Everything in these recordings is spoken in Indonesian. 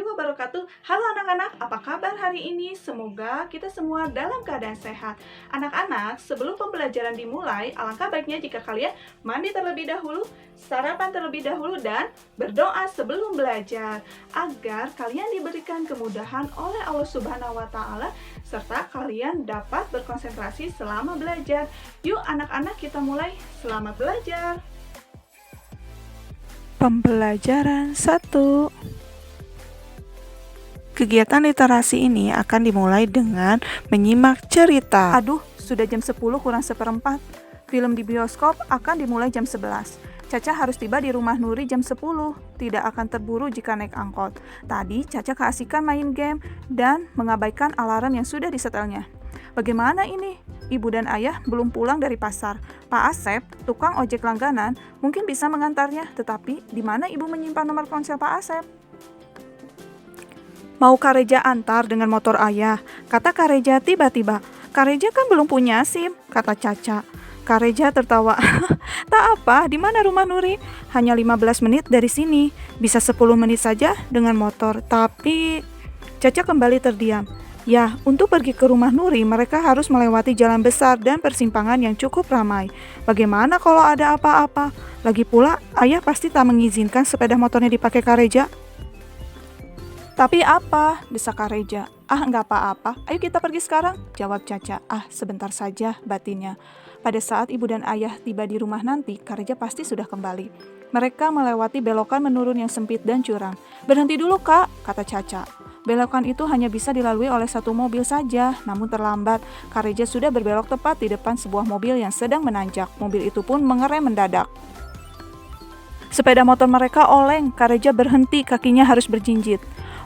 wabarakatuh. Halo anak-anak, apa kabar hari ini? Semoga kita semua dalam keadaan sehat. Anak-anak, sebelum pembelajaran dimulai, alangkah baiknya jika kalian mandi terlebih dahulu, sarapan terlebih dahulu, dan berdoa sebelum belajar, agar kalian diberikan kemudahan oleh Allah Subhanahu wa Ta'ala, serta kalian dapat berkonsentrasi selama belajar. Yuk anak-anak, kita mulai. Selamat belajar. Pembelajaran 1. Kegiatan literasi ini akan dimulai dengan menyimak cerita. Aduh, sudah jam 10 kurang seperempat. Film di bioskop akan dimulai jam 11. Caca harus tiba di rumah Nuri jam 10. Tidak akan terburu jika naik angkot. Tadi Caca keasikan main game dan mengabaikan alarm yang sudah disetelnya. Bagaimana ini? Ibu dan ayah belum pulang dari pasar. Pak Asep, tukang ojek langganan, mungkin bisa mengantarnya. Tetapi di mana ibu menyimpan nomor ponsel Pak Asep? Mau Kak Reja antar dengan motor ayah, kata Kak Reja tiba-tiba. Kak Reja kan belum punya SIM, kata Caca. Kak Reja tertawa. Tak apa, di mana rumah Nuri? Hanya 15 menit dari sini. Bisa 10 menit saja dengan motor. Tapi Caca kembali terdiam. Ya, untuk pergi ke rumah Nuri, mereka harus melewati jalan besar dan persimpangan yang cukup ramai. Bagaimana kalau ada apa-apa? Lagi pula, ayah pasti tak mengizinkan sepeda motornya dipakai Kak Reja. Tapi apa? Desak Kak Reja. Nggak apa-apa. Ayo kita pergi sekarang, jawab Caca. Sebentar saja, batinnya. Pada saat ibu dan ayah tiba di rumah nanti, Kak Reja pasti sudah kembali. Mereka melewati belokan menurun yang sempit dan curam. Berhenti dulu, Kak, kata Caca. Belokan itu hanya bisa dilalui oleh satu mobil saja, namun terlambat. Kak Reja sudah berbelok tepat di depan sebuah mobil yang sedang menanjak. Mobil itu pun mengerem mendadak. Sepeda motor mereka oleng. Kak Reja berhenti, kakinya harus berjinjit.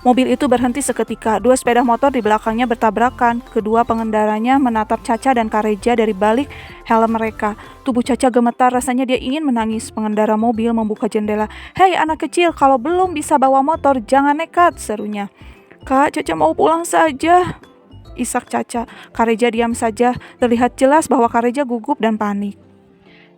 Mobil itu berhenti seketika. Dua sepeda motor di belakangnya bertabrakan. Kedua pengendaranya menatap Caca dan Kak Reja dari balik helm mereka. Tubuh Caca gemetar, rasanya dia ingin menangis. Pengendara mobil membuka jendela. Hei anak kecil, kalau belum bisa bawa motor, jangan nekat, serunya. Kak, Caca mau pulang saja, isak Caca. Kak Reja diam saja. Terlihat jelas bahwa Kak Reja gugup dan panik.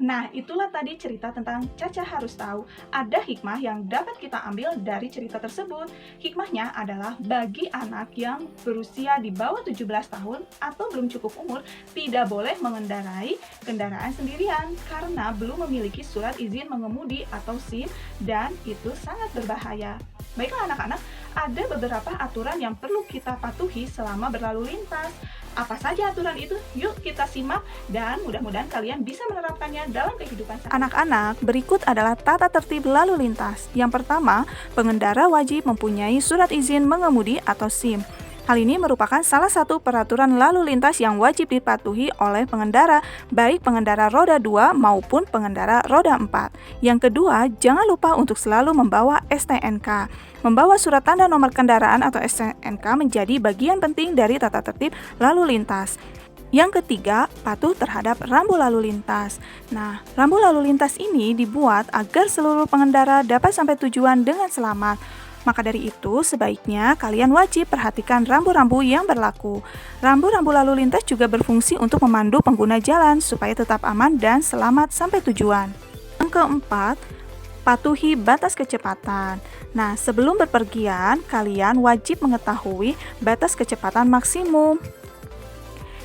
Nah, itulah tadi cerita tentang Caca harus tahu. Ada hikmah yang dapat kita ambil dari cerita tersebut. Hikmahnya adalah bagi anak yang berusia di bawah 17 tahun atau belum cukup umur, tidak boleh mengendarai kendaraan sendirian karena belum memiliki surat izin mengemudi atau SIM, dan itu sangat berbahaya. Baiklah anak-anak, ada beberapa aturan yang perlu kita patuhi selama berlalu lintas. Apa saja aturan itu? Yuk kita simak dan mudah-mudahan kalian bisa menerapkannya dalam kehidupan sehari-hari. Anak-anak, berikut adalah tata tertib lalu lintas. Yang pertama, pengendara wajib mempunyai surat izin mengemudi atau SIM. Hal ini merupakan salah satu peraturan lalu lintas yang wajib dipatuhi oleh pengendara, baik pengendara roda 2 maupun pengendara roda 4. Yang kedua, jangan lupa untuk selalu membawa STNK. Membawa surat tanda nomor kendaraan atau STNK menjadi bagian penting dari tata tertib lalu lintas. Yang ketiga, patuh terhadap rambu lalu lintas. Nah, rambu lalu lintas ini dibuat agar seluruh pengendara dapat sampai tujuan dengan selamat. Maka dari itu, sebaiknya kalian wajib perhatikan rambu-rambu yang berlaku. Rambu-rambu lalu lintas juga berfungsi untuk memandu pengguna jalan supaya tetap aman dan selamat sampai tujuan. Yang keempat, patuhi batas kecepatan. Nah, sebelum berpergian, kalian wajib mengetahui batas kecepatan maksimum.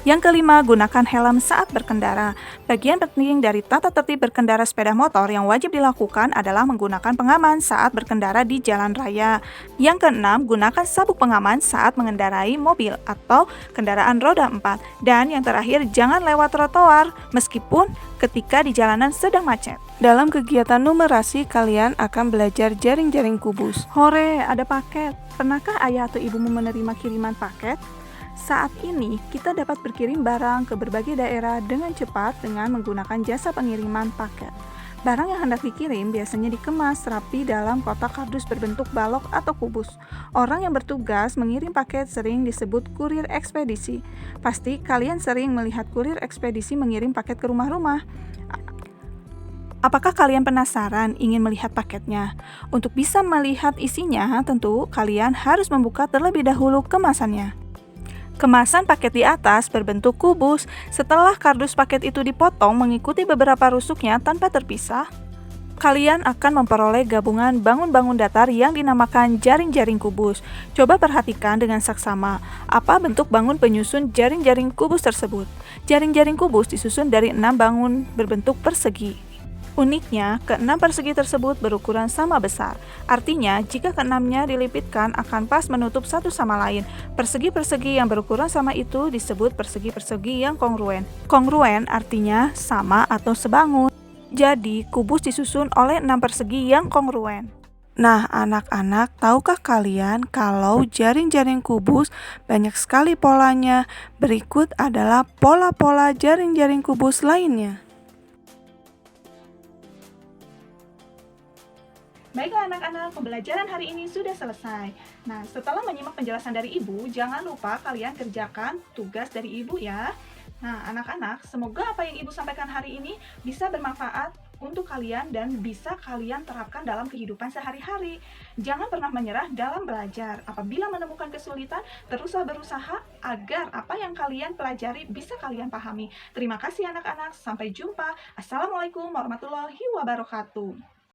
Yang kelima, gunakan helm saat berkendara. Bagian penting dari tata tertib berkendara sepeda motor yang wajib dilakukan adalah menggunakan pengaman saat berkendara di jalan raya. Yang keenam, gunakan sabuk pengaman saat mengendarai mobil atau kendaraan roda 4. Dan yang terakhir, jangan lewat trotoar meskipun ketika di jalanan sedang macet. Dalam kegiatan numerasi, kalian akan belajar jaring-jaring kubus. Hore, ada paket. Pernahkah ayah atau ibumu menerima kiriman paket? Saat ini, kita dapat berkirim barang ke berbagai daerah dengan cepat dengan menggunakan jasa pengiriman paket. Barang yang hendak dikirim biasanya dikemas rapi dalam kotak kardus berbentuk balok atau kubus. Orang yang bertugas mengirim paket sering disebut kurir ekspedisi. Pasti kalian sering melihat kurir ekspedisi mengirim paket ke rumah-rumah. Apakah kalian penasaran ingin melihat paketnya? Untuk bisa melihat isinya, tentu kalian harus membuka terlebih dahulu kemasannya. Kemasan paket di atas berbentuk kubus. Setelah kardus paket itu dipotong mengikuti beberapa rusuknya tanpa terpisah, Kalian akan memperoleh gabungan bangun-bangun datar yang dinamakan jaring-jaring kubus. Coba perhatikan dengan saksama, apa bentuk bangun penyusun jaring-jaring kubus tersebut. Jaring-jaring kubus disusun dari 6 bangun berbentuk persegi. Uniknya, ke-6 persegi tersebut berukuran sama besar. Artinya, jika ke-6-nya dilipitkan akan pas menutup satu sama lain. Persegi-persegi yang berukuran sama itu disebut persegi-persegi yang kongruen. Kongruen artinya sama atau sebangun. Jadi, kubus disusun oleh 6 persegi yang kongruen. Nah, anak-anak, tahukah kalian kalau jaring-jaring kubus banyak sekali polanya? Berikut adalah pola-pola jaring-jaring kubus lainnya. Baiklah anak-anak, pembelajaran hari ini sudah selesai. Nah, setelah menyimak penjelasan dari Ibu, jangan lupa kalian kerjakan tugas dari Ibu ya. Nah, anak-anak, semoga apa yang Ibu sampaikan hari ini bisa bermanfaat untuk kalian dan bisa kalian terapkan dalam kehidupan sehari-hari. Jangan pernah menyerah dalam belajar. Apabila menemukan kesulitan, teruslah berusaha agar apa yang kalian pelajari bisa kalian pahami. Terima kasih anak-anak, sampai jumpa. Assalamualaikum warahmatullahi wabarakatuh.